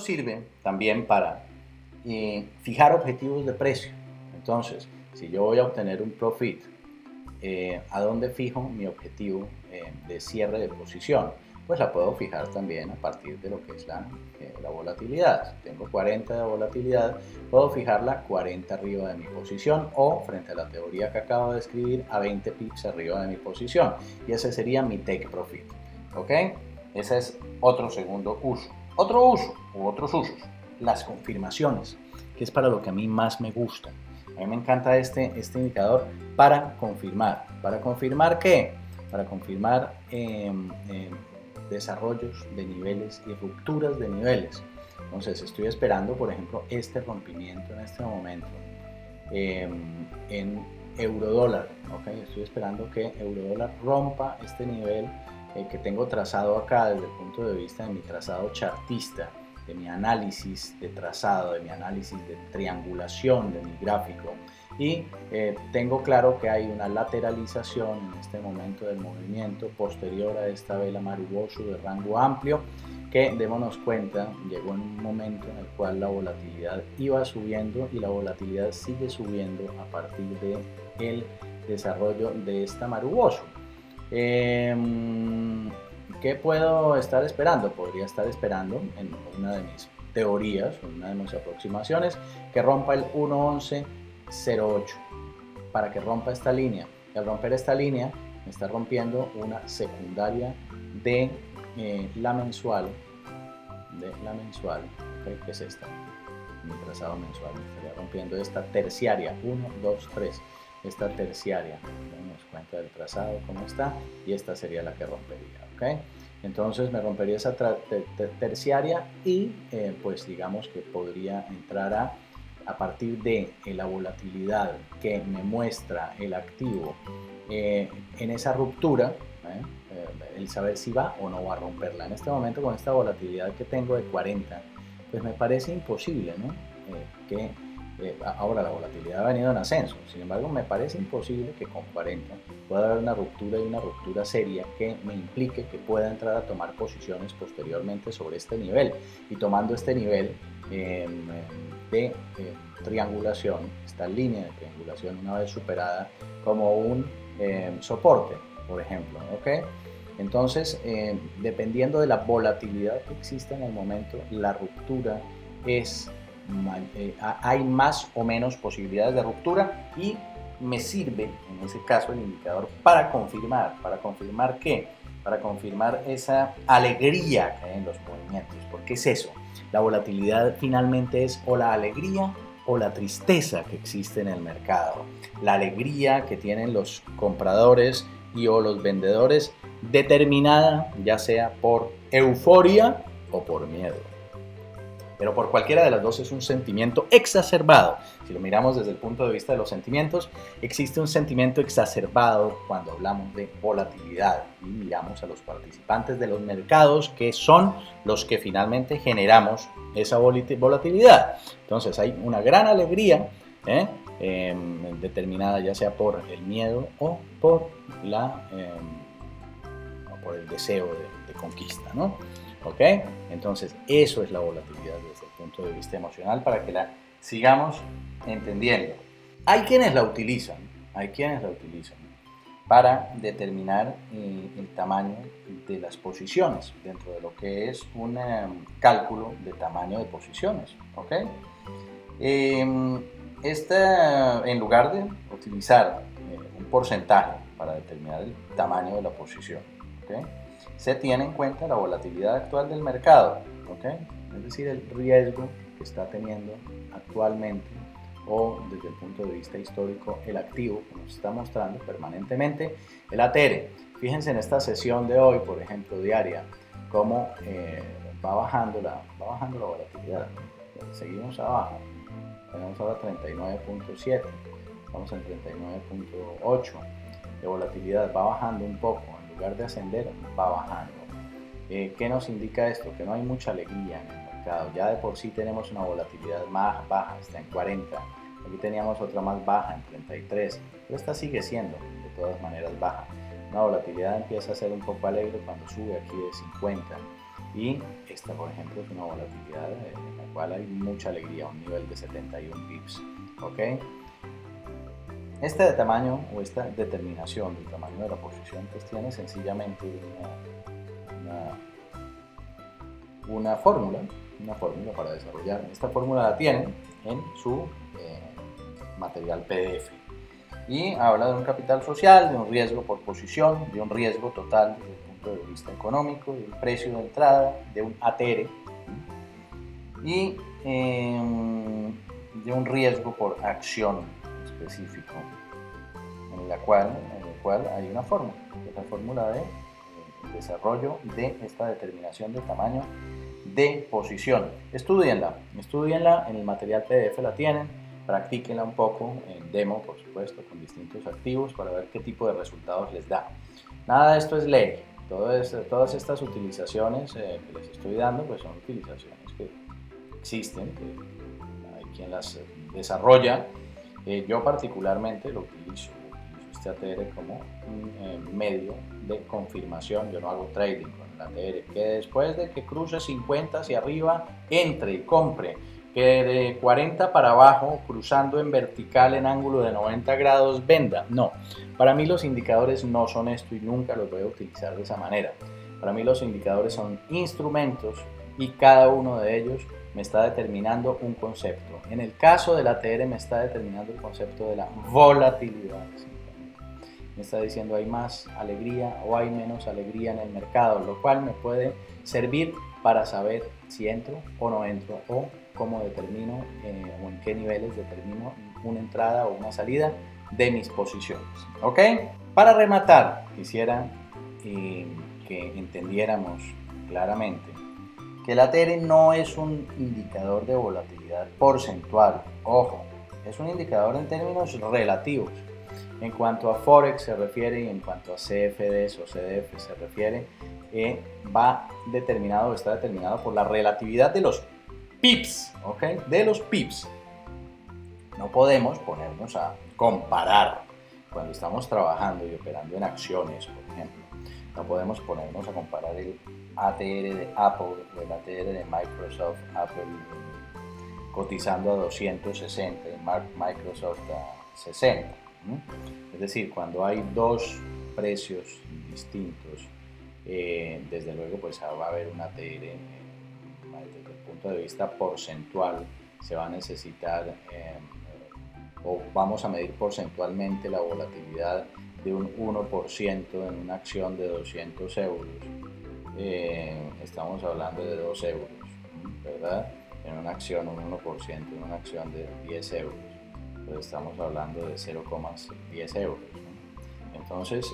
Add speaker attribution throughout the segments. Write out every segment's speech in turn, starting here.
Speaker 1: sirve también para fijar objetivos de precio. Entonces, si yo voy a obtener un profit, ¿a dónde fijo mi objetivo de cierre de posición? Pues la puedo fijar también a partir de lo que es la volatilidad. Si tengo 40 de volatilidad, puedo fijarla 40 arriba de mi posición o, frente a la teoría que acabo de escribir, a 20 pips arriba de mi posición. Y ese sería mi take profit. ¿Ok? Ese es otro segundo uso. Otro uso u otros usos, las confirmaciones, que es para lo que a mí más me gusta. A mí me encanta este indicador para confirmar. ¿Para confirmar qué? Para confirmar desarrollos de niveles y rupturas de niveles. Entonces estoy esperando, por ejemplo, este rompimiento en este momento en eurodólar. ¿Okay? Estoy esperando que eurodólar rompa este nivel que tengo trazado acá desde el punto de vista de mi trazado chartista, de mi análisis de trazado, de mi análisis de triangulación de mi gráfico. Y tengo claro que hay una lateralización en este momento del movimiento posterior a esta vela Marubozu de rango amplio, que, démonos cuenta, llegó en un momento en el cual la volatilidad iba subiendo y la volatilidad sigue subiendo a partir del desarrollo de esta Marubozu. ¿Qué puedo estar esperando? Podría estar esperando, en una de mis teorías, una de mis aproximaciones, que rompa el 1.1108 para que rompa esta línea. Y al romper esta línea me está rompiendo una secundaria de la mensual, ¿okay? Que es esta, mi trazado mensual. Me estaría rompiendo esta terciaria, 1, 2, 3, esta terciaria. Nos cuenta del trazado cómo está, y esta sería la que rompería, ¿ok? Entonces me rompería esa terciaria y pues digamos que podría entrar a partir de la volatilidad que me muestra el activo en esa ruptura, el saber si va o no va a romperla. En este momento, con esta volatilidad que tengo de 40, pues me parece imposible, ¿no? Ahora la volatilidad ha venido en ascenso, sin embargo me parece imposible que con 40 pueda haber una ruptura, y una ruptura seria que me implique que pueda entrar a tomar posiciones posteriormente sobre este nivel, y tomando este nivel de triangulación, esta línea de triangulación una vez superada, como un soporte, por ejemplo, ¿ok? Entonces, dependiendo de la volatilidad que existe en el momento, la ruptura hay más o menos posibilidades de ruptura, y me sirve en ese caso el indicador para confirmar. ¿Para confirmar qué? Para confirmar esa alegría que hay en los movimientos. ¿Por qué es eso? La volatilidad finalmente es o la alegría o la tristeza que existe en el mercado. La alegría que tienen los compradores y o los vendedores, determinada ya sea por euforia o por miedo. Pero por cualquiera de las dos es un sentimiento exacerbado. Si lo miramos desde el punto de vista de los sentimientos, existe un sentimiento exacerbado cuando hablamos de volatilidad y miramos a los participantes de los mercados, que son los que finalmente generamos esa volatilidad. Entonces hay una gran alegría determinada ya sea por el miedo o por el deseo de conquista, ¿no? ¿Ok? Entonces eso es la volatilidad desde el punto de vista emocional, para que la sigamos entendiendo. Hay quienes la utilizan para determinar el tamaño de las posiciones dentro de lo que es un cálculo de tamaño de posiciones, ¿ok? En lugar de utilizar un porcentaje para determinar el tamaño de la posición, ¿ok?, se tiene en cuenta la volatilidad actual del mercado, ¿okay? Es decir, el riesgo que está teniendo actualmente, o desde el punto de vista histórico, el activo que nos está mostrando permanentemente el ATR. Fíjense en esta sesión de hoy, por ejemplo, diaria, cómo va bajando la volatilidad. Seguimos abajo, tenemos ahora 39.7, estamos en 39.8 de volatilidad, va bajando un poco. En lugar de ascender, va bajando. ¿Qué nos indica esto? Que no hay mucha alegría en el mercado. Ya de por sí tenemos una volatilidad más baja, está en 40. Aquí teníamos otra más baja, en 33. Pero esta sigue siendo, de todas maneras, baja. La volatilidad empieza a ser un poco alegre cuando sube aquí de 50. y esta, por ejemplo, es una volatilidad en la cual hay mucha alegría, un nivel de 71 pips. ¿Ok? Este de tamaño o esta determinación del tamaño de la posición pues tiene sencillamente una fórmula para desarrollar. Esta fórmula la tienen en su material PDF y habla de un capital social, de un riesgo por posición, de un riesgo total desde el punto de vista económico, de un precio de entrada, de un ATR y de un riesgo por acción específico en el cual hay una fórmula, que es la fórmula de desarrollo de esta determinación de tamaño de posición. Estudienla en el material PDF, la tienen, practíquenla un poco en demo, por supuesto, con distintos activos para ver qué tipo de resultados les da. Nada de esto es ley, todas estas utilizaciones que les estoy dando pues son utilizaciones que existen, que hay quien las desarrolla. Yo particularmente lo utilizo este ATR como un medio de confirmación. Yo no hago trading con el ATR, que después de que cruce 50 hacia arriba entre y compre, que de 40 para abajo cruzando en vertical en ángulo de 90 grados venda. No, para mí los indicadores no son esto y nunca los voy a utilizar de esa manera. Para mí los indicadores son instrumentos y cada uno de ellos me está determinando un concepto. En el caso del ATR me está determinando el concepto de la volatilidad. Me está diciendo hay más alegría o hay menos alegría en el mercado, lo cual me puede servir para saber si entro o no entro o cómo determino o en qué niveles determino una entrada o una salida de mis posiciones. ¿Ok? Para rematar, quisiera que entendiéramos claramente que el ATR no es un indicador de volatilidad porcentual. Ojo, es un indicador en términos relativos. En cuanto a Forex se refiere y en cuanto a CFDs o CDF se refiere, está determinado por la relatividad de los pips, ¿ok? De los pips. No podemos ponernos a comparar cuando estamos trabajando y operando en acciones, por ejemplo. No podemos ponernos a comparar el ATR de Apple o el ATR de Microsoft, Apple cotizando a 260 y Microsoft a 60. Es decir, cuando hay dos precios distintos, desde luego pues va a haber un ATR desde el punto de vista porcentual, se va a necesitar o vamos a medir porcentualmente la volatilidad de un 1% en una acción de 200 euros. Estamos hablando de 2 euros, ¿verdad? En una acción un 1%, en una acción de 10 euros. Pues estamos hablando de 0,10 euros, ¿no? Entonces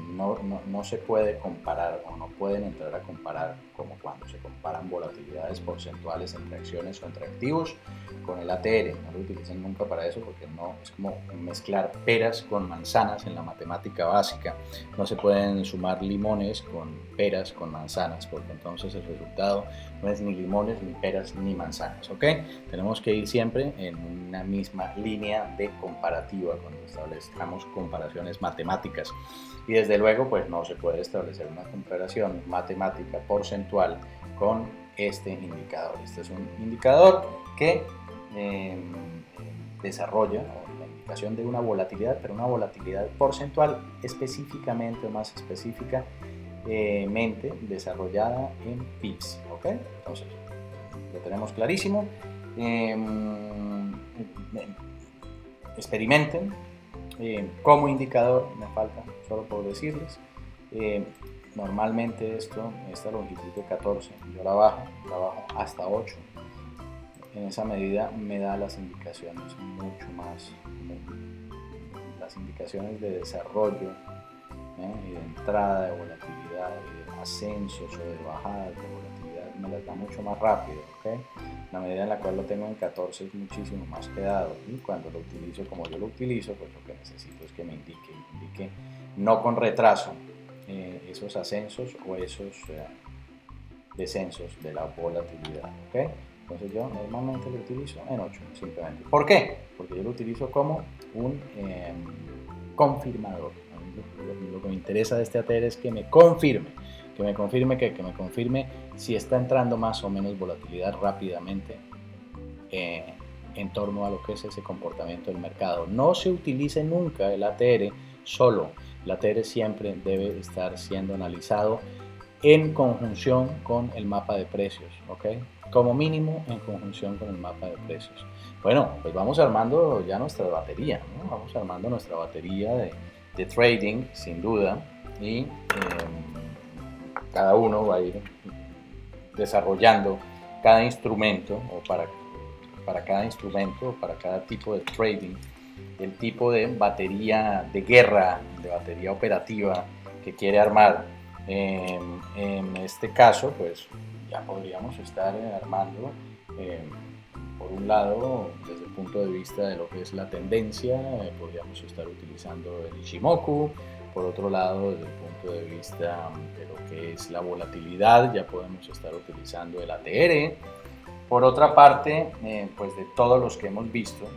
Speaker 1: no se puede comparar o no pueden entrar a comparar como cuando se comparan volatilidades porcentuales entre acciones o entre activos con el ATR. No lo utilicen nunca para eso porque no es como mezclar peras con manzanas en la matemática básica. No se pueden sumar limones con peras con manzanas porque entonces el resultado no es ni limones, ni peras, ni manzanas, ¿ok? Tenemos que ir siempre en una misma línea de comparativa cuando establezcamos comparaciones matemáticas. Y desde luego, pues no se puede establecer una comparación matemática porcentual con este indicador. Este es un indicador que desarrolla la indicación de una volatilidad, pero una volatilidad porcentual específicamente o más específica desarrollada en pips, ¿ok? Entonces, lo tenemos clarísimo. Experimenten. Como indicador, me falta solo por decirles, normalmente esta longitud de 14, yo la bajo hasta 8. En esa medida me da las indicaciones mucho más, las indicaciones de desarrollo, y de entrada, de volatilidad, de ascensos o de bajadas de volatilidad, me las da mucho más rápido, ¿ok? La medida en la cual lo tengo en 14 es muchísimo más quedado y cuando lo utilizo como yo lo utilizo, pues lo que necesito es que me indique no con retraso esos ascensos o esos descensos de la volatilidad, ¿ok? Entonces yo normalmente lo utilizo en 8 simplemente. ¿Por qué? Porque yo lo utilizo como un confirmador. Lo que me interesa de este ATR es que me confirme. Que me confirme que me confirme si está entrando más o menos volatilidad rápidamente en torno a lo que es ese comportamiento del mercado. No se utilice nunca el ATR solo. El ATR siempre debe estar siendo analizado en conjunción con el mapa de precios, ¿ok? Como mínimo en conjunción con el mapa de precios. Bueno, pues vamos armando ya nuestra batería, ¿no? Vamos armando nuestra batería de trading, sin duda, y cada uno va a ir desarrollando cada instrumento o para cada instrumento, para cada tipo de trading, el tipo de batería de guerra, de batería operativa que quiere armar. En este caso, pues ya podríamos estar armando, por un lado, desde el punto de vista de lo que es la tendencia, podríamos estar utilizando el Ichimoku. Por otro lado, desde el punto de vista de lo que es la volatilidad, ya podemos estar utilizando el ATR. Por otra parte, pues de todos los que hemos visto,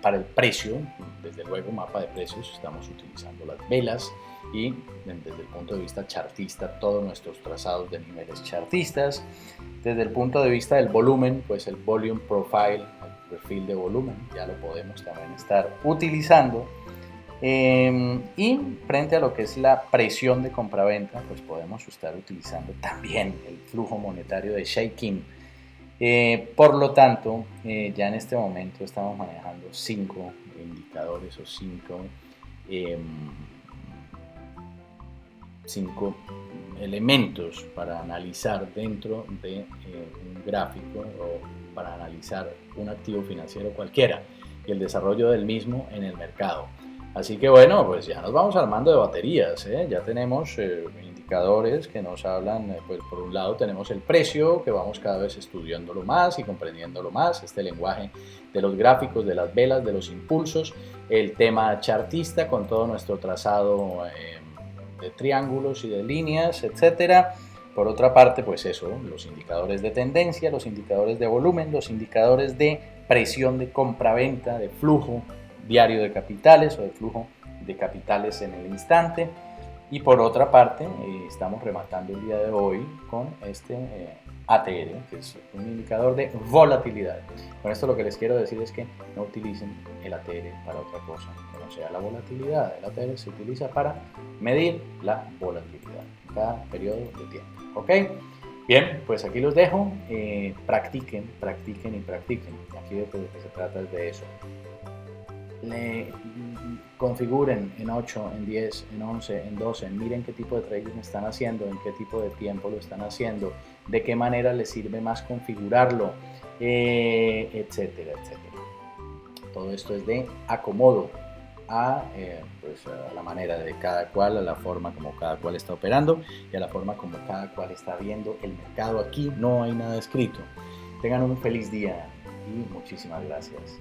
Speaker 1: para el precio, desde luego mapa de precios, estamos utilizando las velas y desde el punto de vista chartista, todos nuestros trazados de niveles chartistas. Desde el punto de vista del volumen, pues el volume profile, el perfil de volumen, ya lo podemos también estar utilizando. Y frente a lo que es la presión de compraventa, pues podemos estar utilizando también el flujo monetario de Shaikin. Por lo tanto, ya en este momento estamos manejando 5 indicadores o 5 elementos para analizar dentro de un gráfico o para analizar un activo financiero cualquiera y el desarrollo del mismo en el mercado. Así que bueno, pues ya nos vamos armando de baterías, ya tenemos indicadores que nos hablan, pues por un lado tenemos el precio, que vamos cada vez estudiándolo más y comprendiéndolo más, este lenguaje de los gráficos, de las velas, de los impulsos, el tema chartista con todo nuestro trazado de triángulos y de líneas, etcétera. Por otra parte, pues eso, los indicadores de tendencia, los indicadores de volumen, los indicadores de presión de compra-venta, de flujo diario de capitales o de flujo de capitales en el instante. Y por otra parte, estamos rematando el día de hoy con este ATR, que es un indicador de volatilidad. Con esto lo que les quiero decir es que no utilicen el ATR para otra cosa que no sea la volatilidad. El ATR se utiliza para medir la volatilidad en cada periodo de tiempo. ¿Ok? Bien, pues aquí los dejo. Practiquen, practiquen y practiquen. Aquí de lo que se trata es de eso. Configuren en 8, en 10, en 11, en 12, miren qué tipo de trading están haciendo, en qué tipo de tiempo lo están haciendo, de qué manera les sirve más configurarlo, etcétera, etcétera. Todo esto es de acomodo a la manera de cada cual, a la forma como cada cual está operando y a la forma como cada cual está viendo el mercado. Aquí no hay nada escrito. Tengan un feliz día y muchísimas gracias.